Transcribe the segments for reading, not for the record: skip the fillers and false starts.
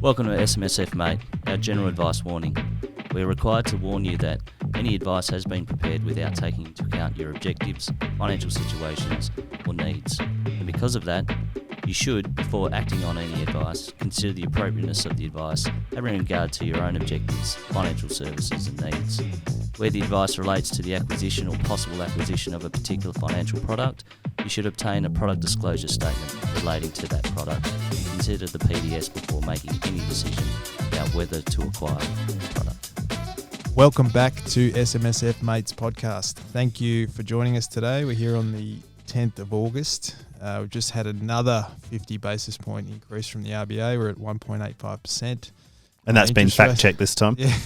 Welcome to SMSF Mate, our general advice warning. We are required to warn you that any advice has been prepared without taking into account your objectives, financial situations or needs. And because of that, you should, before acting on any advice, consider the appropriateness of the advice, having regard to your own objectives, financial services and needs. Where the advice relates to the acquisition or possible acquisition of a particular financial product, you should obtain a product disclosure statement relating to that product and consider the PDS before making any decision about whether to acquire the product. Welcome back to SMSF Mate's podcast. Thank you for joining us today. We're here on the 10th of August. We've just had another 50 basis point increase from the RBA. We're at 1.85%. And that's been fact-checked this time. Yeah.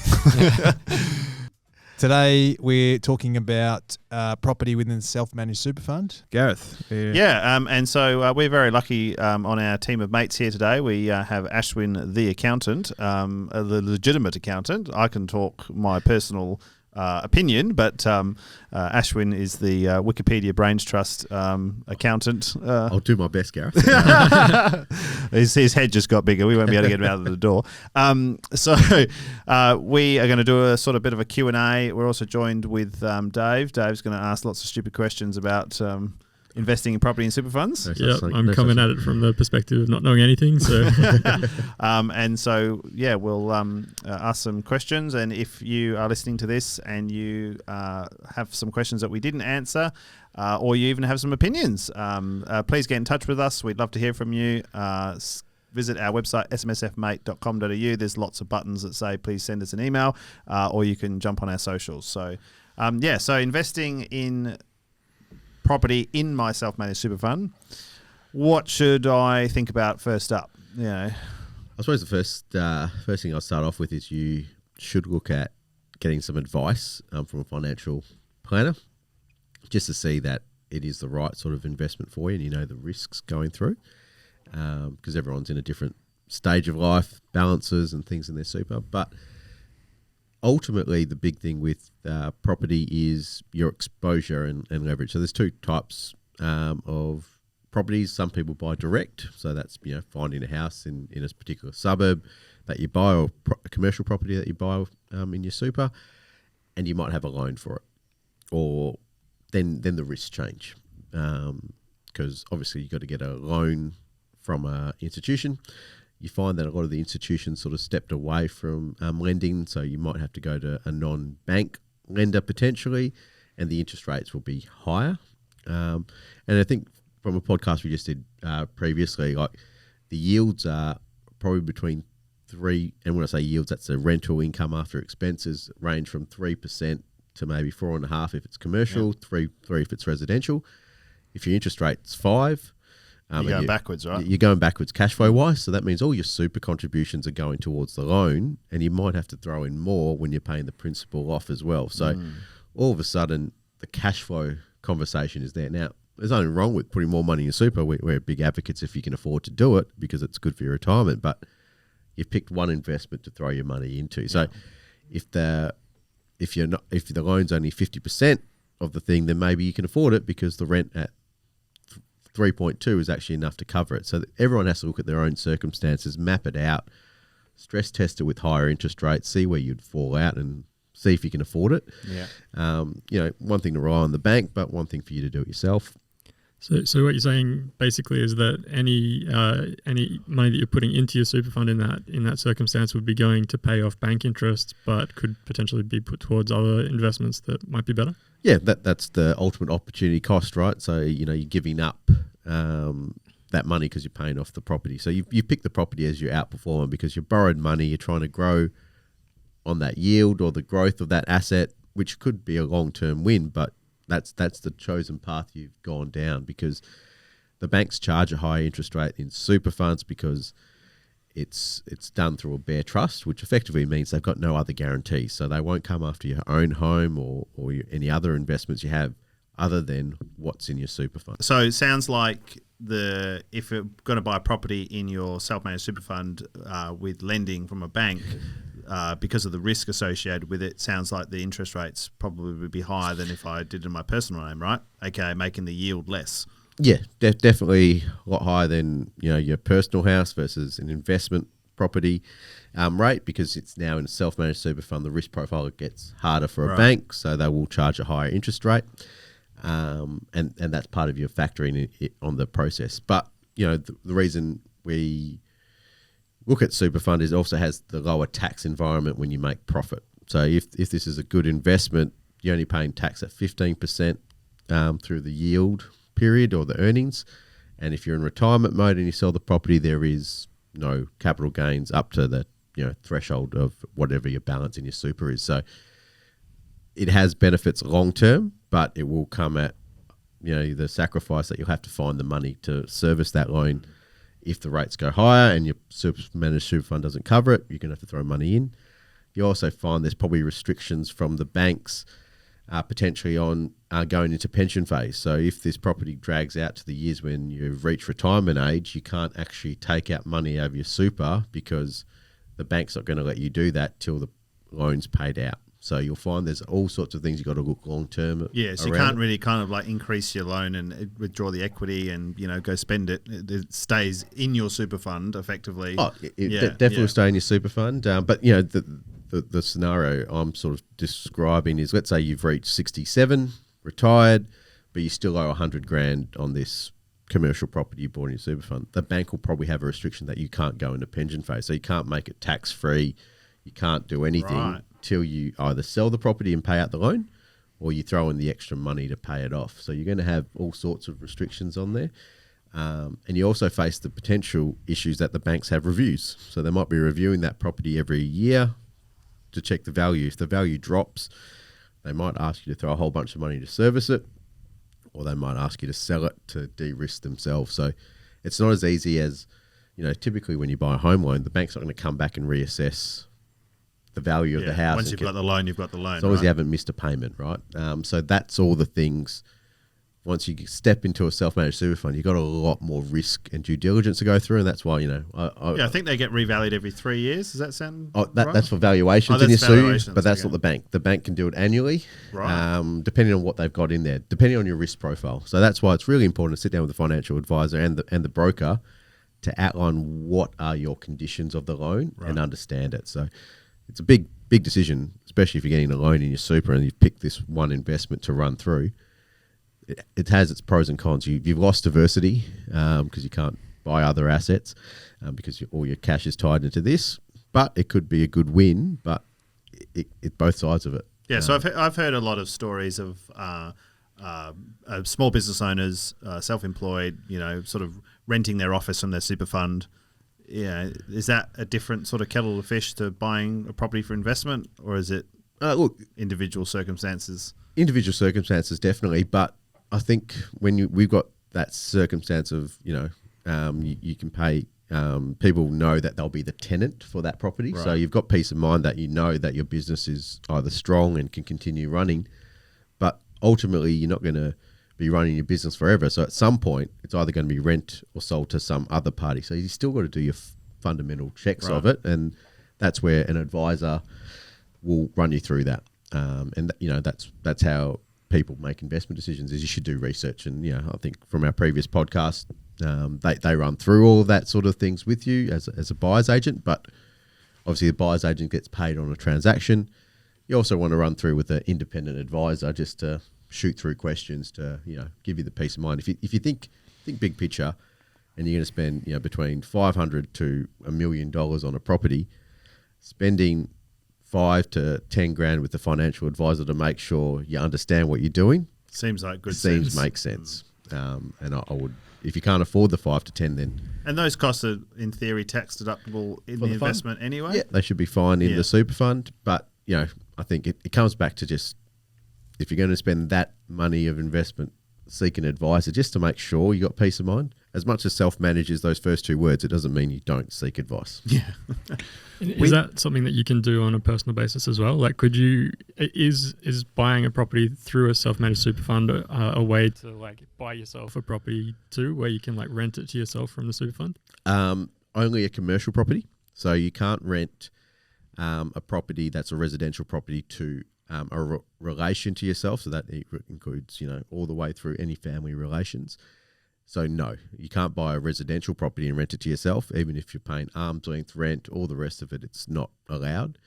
Today, we're talking about property within the self-managed super fund. Gareth. And so we're very lucky on our team of mates here today. We have Ashwin, the accountant, the legitimate accountant. I can talk my personal opinion, but Ashwin is the Wikipedia Brains Trust accountant. I'll do my best, Gareth. His head just got bigger. We won't be able to get him out of the door. So we are going to do a sort of bit of a Q&A. We're also joined with Dave. Dave's going to ask lots of stupid questions about investing in property and super funds. Yeah, I'm coming at it from the perspective of not knowing anything. So, and so we'll ask some questions. And if you are listening to this and you have some questions that we didn't answer, or you even have some opinions, please get in touch with us. We'd love to hear from you. Visit our website, smsfmate.com.au. There's lots of buttons that say, please send us an email, or you can jump on our socials. So, so investing in property in my self-managed super fund. What should I think about first up? I suppose the first thing I'll start off with is you should look at getting some advice from a financial planner, just to see that it is the right sort of investment for you and you know the risks going through, because everyone's in a different stage of life, balances and things in their super. But ultimately, the big thing with property is your exposure and leverage. So there's two types of properties. Some people buy direct, so that's finding a house in a particular suburb that you buy, or a commercial property that you buy in your super, and you might have a loan for it. Or then the risks change, because obviously you've got to get a loan from an institution. You find that a lot of the institutions sort of stepped away from lending, so you might have to go to a non-bank lender potentially, and the interest rates will be higher. And I think from a podcast we just did previously, like the yields are probably between 3%, and when I say yields, that's the rental income after expenses, range from 3% to maybe 4.5% if it's commercial, 3% if it's residential. If your interest rate's 5%, you're going backwards, right? You're going backwards cash flow wise, so that means all your super contributions are going towards the loan, and you might have to throw in more when you're paying the principal off as well. So all of a sudden, the cash flow conversation is there. Now, there's nothing wrong with putting more money in super. We're big advocates if you can afford to do it, because it's good for your retirement. But you've picked one investment to throw your money into. So if the loan's only 50% of the thing, then maybe you can afford it because the rent at 3.2 is actually enough to cover it. So everyone has to look at their own circumstances, map it out, stress test it with higher interest rates, see where you'd fall out and see if you can afford it. One thing to rely on the bank, but one thing for you to do it yourself. So what you're saying basically is that any money that you're putting into your super fund in that circumstance would be going to pay off bank interest, but could potentially be put towards other investments that might be better? Yeah, that's the ultimate opportunity cost, right? So, you're giving up that money because you're paying off the property. So you pick the property as your outperformer because you borrowed money, you're trying to grow on that yield or the growth of that asset, which could be a long-term win, but that's the chosen path you've gone down, because the banks charge a high interest rate in super funds because it's done through a bare trust, which effectively means they've got no other guarantees. So they won't come after your own home or any other investments you have other than what's in your super fund. So it sounds like if you're going to buy a property in your self-managed super fund with lending from a bank, because of the risk associated with it, sounds like the interest rates probably would be higher than if I did it in my personal name, right? Okay, making the yield less. Yeah, definitely a lot higher than your personal house versus an investment property rate, because it's now in a self-managed super fund. The risk profile gets harder for a Right. bank, so they will charge a higher interest rate, and that's part of your factoring it on the process. But the reason we look at super fund is it also has the lower tax environment when you make profit. So if this is a good investment, you're only paying tax at 15% through the yield period or the earnings. And if you're in retirement mode and you sell the property, there is no capital gains up to the threshold of whatever your balance in your super is. So it has benefits long term, but it will come at the sacrifice that you'll have to find the money to service that loan. If the rates go higher and your managed super fund doesn't cover it, you're going to have to throw money in. You also find there's probably restrictions from the banks potentially on going into pension phase. So if this property drags out to the years when you've reached retirement age, you can't actually take out money out of your super because the bank's not going to let you do that till the loan's paid out. So you'll find there's all sorts of things you've got to look long term. Yeah, so you can't really kind of like increase your loan and withdraw the equity and go spend it. It stays in your super fund effectively. Oh, definitely will stay in your super fund. But the scenario I'm sort of describing is, let's say you've reached 67, retired, but you still owe $100,000 on this commercial property you bought in your super fund. The bank will probably have a restriction that you can't go into pension phase, so you can't make it tax free. You can't do anything till you either sell the property and pay out the loan, or you throw in the extra money to pay it off. So you're going to have all sorts of restrictions on there. And you also face the potential issues that the banks have reviews. So they might be reviewing that property every year to check the value. If the value drops, they might ask you to throw a whole bunch of money to service it, or they might ask you to sell it to de-risk themselves. So it's not as easy as, typically when you buy a home loan, the bank's not going to come back and reassess the value of the house. Once you've got the loan, you've got the loan. As long as you haven't missed a payment, right? So that's all the things. Once you step into a self-managed super fund, you've got a lot more risk and due diligence to go through, and that's why, I think they get revalued every 3 years. Does that sound right? That's for valuations in your super, but that's not the bank. The bank can do it annually, depending on what they've got in there, depending on your risk profile. So that's why it's really important to sit down with the financial advisor and the broker to outline what are your conditions of the loan and understand it. So it's a big decision, especially if you're getting a loan in your super and you've picked this one investment to run through. It has its pros and cons. You've lost diversity because you can't buy other assets because all your cash is tied into this. But it could be a good win, but it both sides of it. Yeah, so I've heard a lot of stories of small business owners, self-employed, sort of renting their office from their super fund. Yeah, is that a different sort of kettle of fish to buying a property for investment, or is it individual circumstances? Individual circumstances, definitely, but I think when we've got that circumstance of you can pay, people know that they'll be the tenant for that property, so you've got peace of mind that that your business is either strong and can continue running, but ultimately you're not going to be running your business forever. So at some point, it's either going to be rent or sold to some other party. So you still got to do your fundamental checks of it, and that's where an advisor will run you through that. And that's how people make investment decisions. Is you should do research, and I think from our previous podcast, they run through all of that sort of things with you as a buyer's agent. But obviously, the buyer's agent gets paid on a transaction. You also want to run through with an independent advisor just to shoot through questions to give you the peace of mind. If you think big picture, and you're going to spend between $500 to $1 million on a property, spending $5 to $10,000 with the financial advisor to make sure you understand what you're doing seems like good sense. Makes sense. And I would, if you can't afford the 5 to 10, then and those costs are in theory tax deductible in the investment anyway. Yeah, they should be fine in the super fund, but I think it comes back to just, if you're going to spend that money of investment, seek an advisor just to make sure you got peace of mind. As much as self-manage is those first two words, it doesn't mean you don't seek advice. Yeah. Is that something that you can do on a personal basis as well? Like, is buying a property through a self-managed super fund a way to buy yourself a property too, where you can rent it to yourself from the super fund? Only a commercial property. So you can't rent a property that's a residential property to a relation to yourself. So that includes, all the way through any family relations. So no, you can't buy a residential property and rent it to yourself, even if you're paying arm's length rent, all the rest of it, it's not allowed.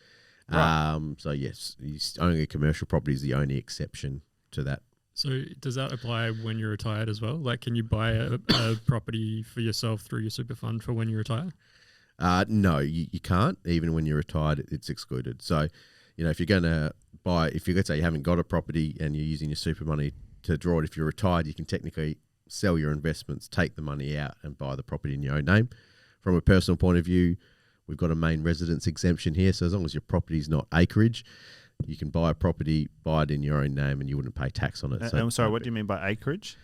Right. So yes, only commercial property is the only exception to that. So does that apply when you're retired as well? Like, can you buy a property for yourself through your super fund for when you retire? No, you can't. Even when you're retired, it's excluded. So, if you're going to buy, let's say you haven't got a property and you're using your super money to draw it, if you're retired, you can technically sell your investments, take the money out and buy the property in your own name. From a personal point of view, we've got a main residence exemption here. So as long as your property is not acreage, you can buy a property, buy it in your own name, and you wouldn't pay tax on it. I'm sorry, what do you mean by acreage?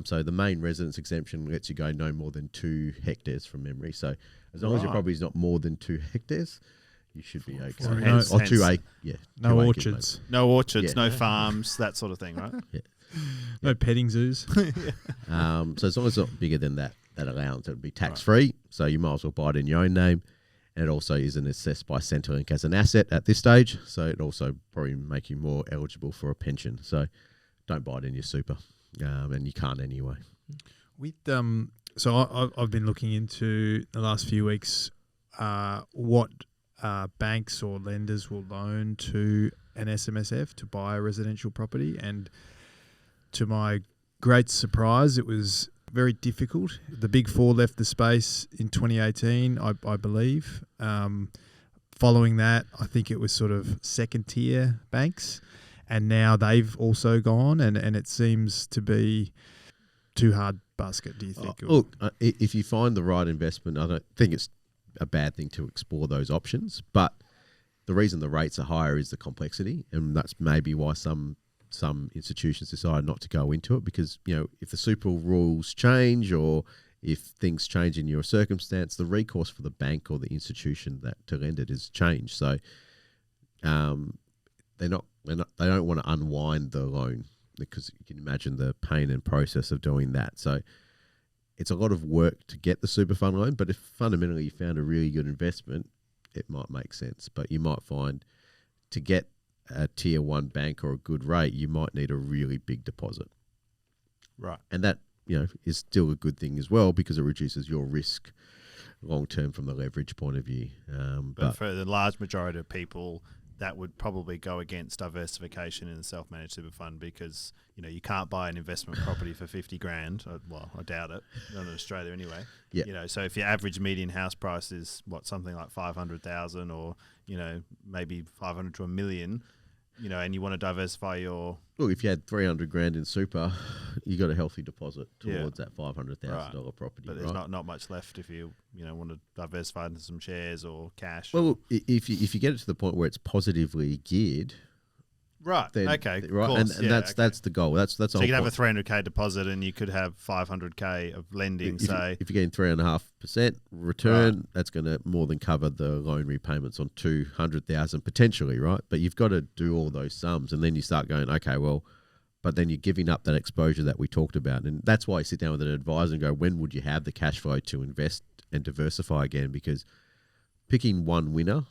So the main residence exemption lets you go no more than 2 hectares from memory. So as long as your property is not more than 2 hectares, you should be okay. Or 2 acres. Yeah. No orchards. No orchards, Yeah. no farms, that sort of thing, right? No petting zoos. So as long as it's not bigger than that allowance, it would be tax-free. So you might as well buy it in your own name. And it also isn't assessed by Centrelink as an asset at this stage. So it also probably make you more eligible for a pension. So don't buy it in your super. And you can't anyway. With so I've been looking into the last few weeks what banks or lenders will loan to an SMSF to buy a residential property, and to my great surprise, it was very difficult. The Big Four left the space in 2018, I believe. Following that, I think it was sort of second tier banks, and now they've also gone, and it seems to be too hard basket, do you think? Look, if you find the right investment, I don't think it's a bad thing to explore those options. But the reason the rates are higher is the complexity, and that's maybe why some institutions decide not to go into it, because if the super rules change or if things change in your circumstance, the recourse for the bank or the institution that to lend it is changed. So they don't want to unwind the loan, because you can imagine the pain and process of doing that. So it's a lot of work to get the super fund loan, but if fundamentally you found a really good investment, it might make sense. But you might find to get a tier 1 bank or a good rate, you might need a really big deposit. Right. And that, is still a good thing as well, because it reduces your risk long term from the leverage point of view. But for the large majority of people, that would probably go against diversification in a self-managed super fund, because you can't buy an investment property for 50 grand. Well, I doubt it. Not in Australia anyway. Yeah. So if your average median house price is something like 500,000, or maybe 500 to $1 million, and you want to diversify your... Look, if you had 300 grand in super, you got a healthy deposit towards that $500,000 property. But there's not much left if you want to diversify into some shares or cash. Well, look, if you get it to the point where it's positively geared, right? then, Okay, right, course, and that's the goal. That's so the you whole could point. have a 300k deposit, and you could have 500k of lending. If you're getting 3.5% return, that's going to more than cover the loan repayments on 200,000 potentially, right? But you've got to do all those sums, and then you start going, okay, well, but then you're giving up that exposure that we talked about, and that's why you sit down with an advisor and go, when would you have the cash flow to invest and diversify again? Because picking one winner,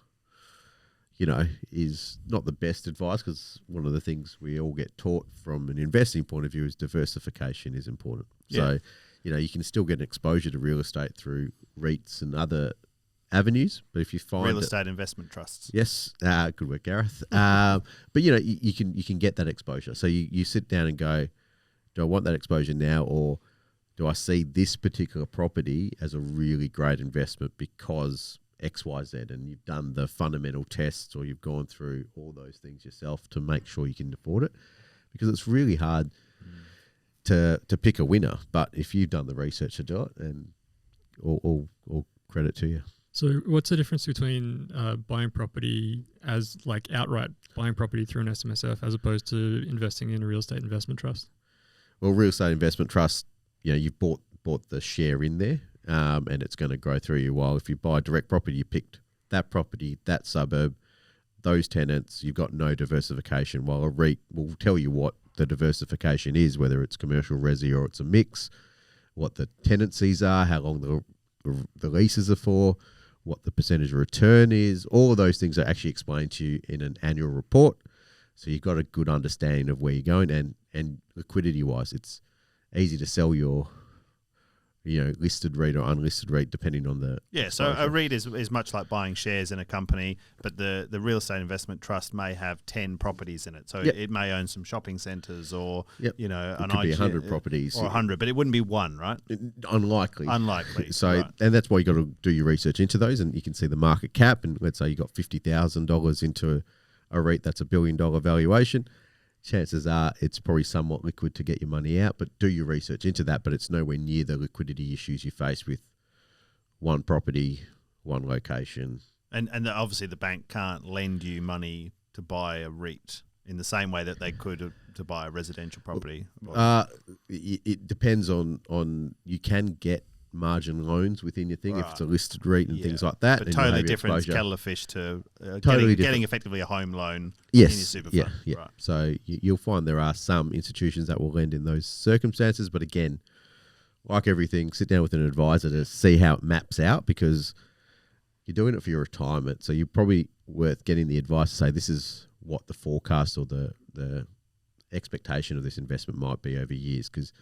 is not the best advice, because one of the things we all get taught from an investing point of view is diversification is important. Yeah. So, you can still get an exposure to real estate through REITs and other avenues, but if you find real estate investment trusts. Yes, good work, Gareth. But you can get that exposure. So you sit down and go, do I want that exposure now, or do I see this particular property as a really great investment because XYZ, and you've done the fundamental tests, or you've gone through all those things yourself to make sure you can afford it, because it's really hard to pick a winner. But if you've done the research to do it, and all credit to you. So what's the difference between buying property as like outright buying property through an SMSF as opposed to investing in a real estate investment trust? Well, real estate investment trust, you've bought the share in there, and it's going to grow through you. While if you buy direct property, you picked that property, that suburb, those tenants, you've got no diversification. While a REIT will tell you what the diversification is, whether it's commercial, resi, or it's a mix, what the tenancies are, how long the leases are for, what the percentage of return is. All of those things are actually explained to you in an annual report. So you've got a good understanding of where you're going, and liquidity wise, it's easy to sell your listed REIT or unlisted REIT, depending on the Yeah, so exposure. a REIT is much like buying shares in a company, but the real estate investment trust may have 10 properties in it. So Yep. it may own some shopping centres or, Yep. an It could be 100 properties. Or 100, but it wouldn't be one, right? Unlikely. Unlikely. So, right. and that's why you got to do your research into those, and you can see the market cap. And let's say you got $50,000 into a REIT that's $1 billion valuation. Chances are it's probably somewhat liquid to get your money out, but do your research into that. But it's nowhere near the liquidity issues you face with one property, one location. And obviously the bank can't lend you money to buy a REIT in the same way that they could to buy a residential property. It depends on you can get margin loans within your thing if it's a listed REIT and things like that. But and totally you have different exposure. kettle of fish to Totally getting effectively a home loan Yes. in your super Yeah. fund. Yeah. Right. So you'll find there are some institutions that will lend in those circumstances, but again, like everything, sit down with an advisor to see how it maps out, because you're doing it for your retirement. So you're probably worth getting the advice to say this is what the forecast or the expectation of this investment might be over years. Because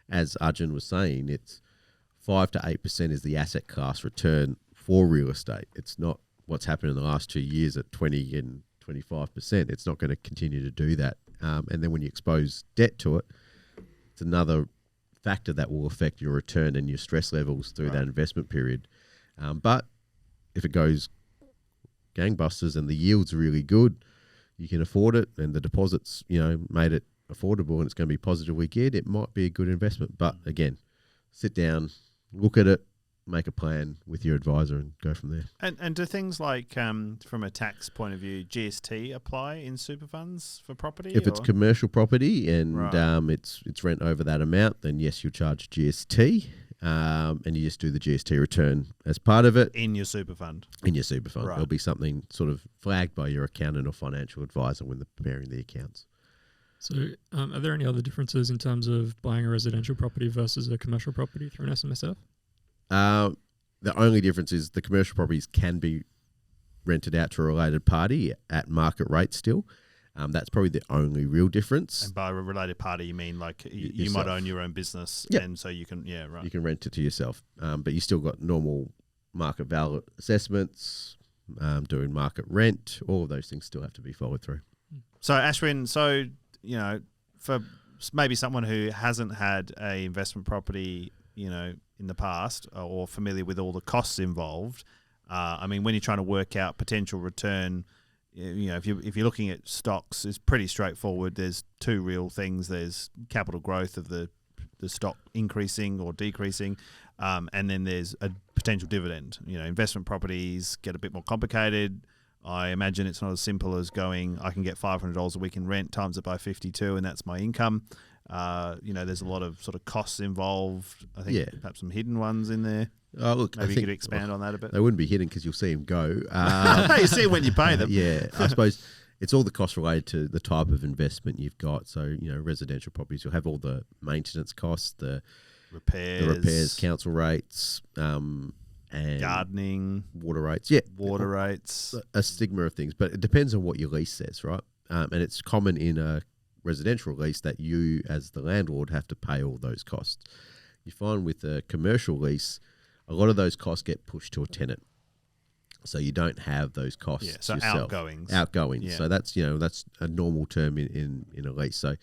as Arjun was saying, it's 5 to 8% is the asset class return for real estate. It's not what's happened in the last 2 years at 20 and 25%. It's not going to continue to do that. And then when you expose debt to it, it's another factor that will affect your return and your stress levels through that investment period. But if it goes gangbusters and the yield's really good, you can afford it, and the deposits, made it affordable, and it's going to be positively geared, it might be a good investment. But again, sit down, look at it, make a plan with your advisor, and go from there. And do things like, from a tax point of view, GST apply in super funds for property? If it's commercial property and it's rent over that amount, then yes, you'll charge GST, and you just do the GST return as part of it. In your super fund? In your super fund. Right. There'll be something sort of flagged by your accountant or financial advisor when they're preparing the accounts. So are there any other differences in terms of buying a residential property versus a commercial property through an SMSF? The only difference is the commercial properties can be rented out to a related party at market rate still. That's probably the only real difference. And by a related party, you mean like you Yourself. might own your own business, Yep. and so you can, right. You can rent it to yourself, but you still got normal market value assessments, doing market rent. All of those things still have to be followed through. So Ashwin, for maybe someone who hasn't had a investment property, in the past, or familiar with all the costs involved, when you're trying to work out potential return, if you're looking at stocks, it's pretty straightforward. There's two real things. There's capital growth of the stock increasing or decreasing, and then there's a potential dividend. Investment properties get a bit more complicated. I imagine it's not as simple as going, I can get $500 a week in rent, times it by 52, and that's my income. There's a lot of sort of costs involved. I think perhaps some hidden ones in there. Oh, look, Maybe you could expand on that a bit. They wouldn't be hidden because you'll see them go. You see it when you pay them. Yeah, I suppose it's all the costs related to the type of investment you've got. So, residential properties, you'll have all the maintenance costs, the repairs, council rates, and gardening, water rates. Yeah, water rates. A stigma of things, but it depends on what your lease says, right? And it's common in a residential lease that you, as the landlord, have to pay all those costs. You find with a commercial lease, a lot of those costs get pushed to a tenant, so you don't have those costs. So yourself. Outgoings. Yeah. So that's a normal term in a lease. So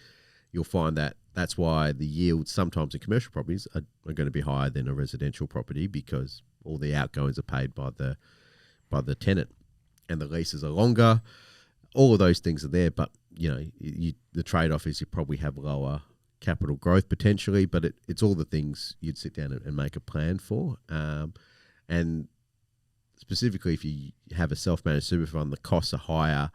you'll find that's why the yields sometimes in commercial properties are going to be higher than a residential property, because all the outgoings are paid by the tenant, and the leases are longer. All of those things are there, but the trade-off is you probably have lower capital growth potentially, but it's all the things you'd sit down and make a plan for. And specifically, if you have a self-managed super fund, the costs are higher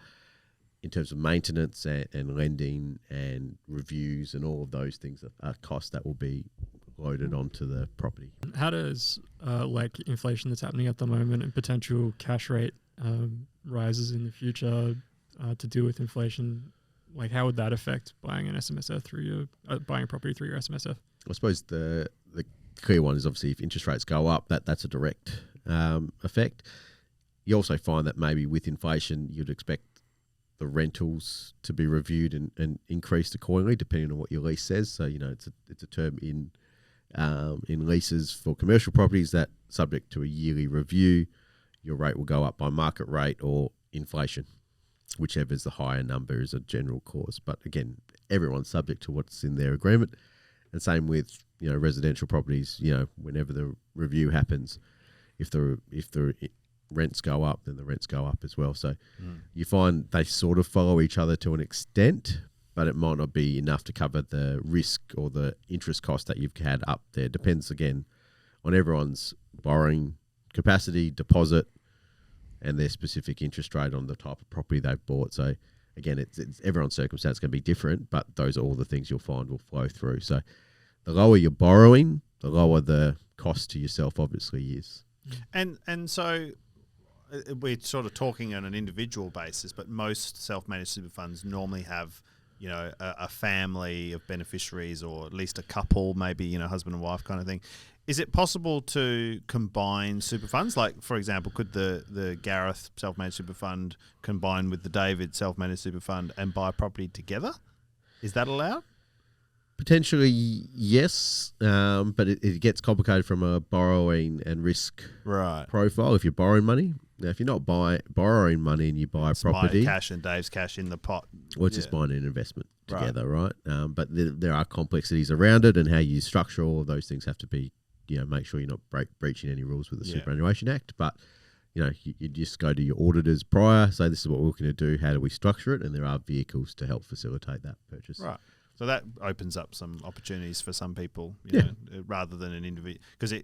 in terms of maintenance and lending and reviews, and all of those things are costs that will be loaded onto the property. How does inflation that's happening at the moment and potential cash rate rises in the future to deal with inflation, how would that affect buying an SMSF buying a property through your SMSF? I suppose the clear one is obviously if interest rates go up, that's a direct effect. You also find that maybe with inflation, you'd expect the rentals to be reviewed and increased accordingly, depending on what your lease says. So it's a term in In leases for commercial properties, that subject to a yearly review, your rate will go up by market rate or inflation, whichever is the higher number is a general cause. But again, everyone's subject to what's in their agreement. And same with, residential properties, whenever the review happens, if the rents go up, then the rents go up as well. So you find they sort of follow each other to an extent, but it might not be enough to cover the risk or the interest cost that you've had up there. Depends, again, on everyone's borrowing capacity, deposit, and their specific interest rate on the type of property they've bought. So again, it's everyone's circumstance can be different, but those are all the things you'll find will flow through. So the lower you're borrowing, the lower the cost to yourself obviously is. And so we're sort of talking on an individual basis, but most self-managed super funds normally have, a family of beneficiaries, or at least a couple, maybe, husband and wife kind of thing. Is it possible to combine super funds? Like, for example, could the Gareth self-managed super fund combine with the David self-managed super fund and buy property together? Is that allowed? Potentially, yes, but it gets complicated from a borrowing and risk profile if you're borrowing money. Now, if you're not borrowing money and you buy property... cash and Dave's cash in the pot. Well, it's just buying an investment together, right? But there are complexities around it, and how you structure all of those things have to be, make sure you're not breaching any rules with the Superannuation Act. But, you just go to your auditors prior, say this is what we're looking to do, how do we structure it? And there are vehicles to help facilitate that purchase. Right. So that opens up some opportunities for some people, rather than an individual. Because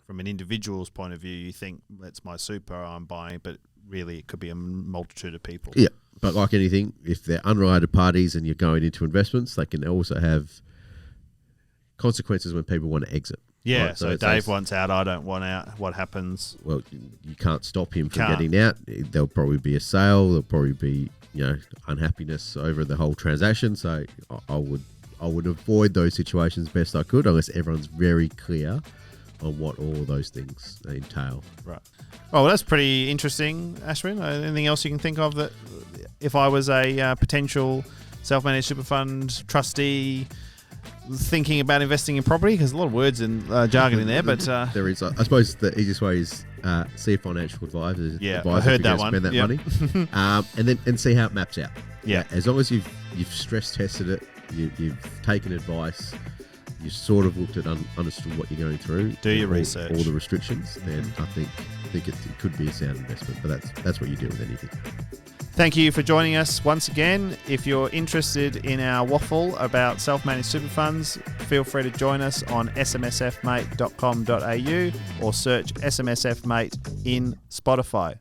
from an individual's point of view, you think that's my super I'm buying, but really it could be a multitude of people. Yeah, but like anything, if they're unrelated parties and you're going into investments, they can also have consequences when people want to exit. Yeah, right? so Dave wants out, I don't want out. What happens? Well, you can't stop him from getting out. There'll probably be a sale. There'll probably be unhappiness over the whole transaction. So I would avoid those situations best I could, unless everyone's very clear on what all those things entail. Right. Oh, well, that's pretty interesting, Ashwin. Anything else you can think of that, if I was a potential self-managed super fund trustee thinking about investing in property? Because a lot of words and jargon in there, but there is. I suppose the easiest way is see a financial advisor. Yeah, I heard that one. Spend that money, and see how it maps out. Yeah, as long as you've stress tested it, you've taken advice, you sort of looked at understood what you're going through. Do your research. All the restrictions, then I think it could be a sound investment. But that's what you do with anything. Thank you for joining us once again. If you're interested in our waffle about self-managed super funds, feel free to join us on smsfmate.com.au or search SMSF Mate in Spotify.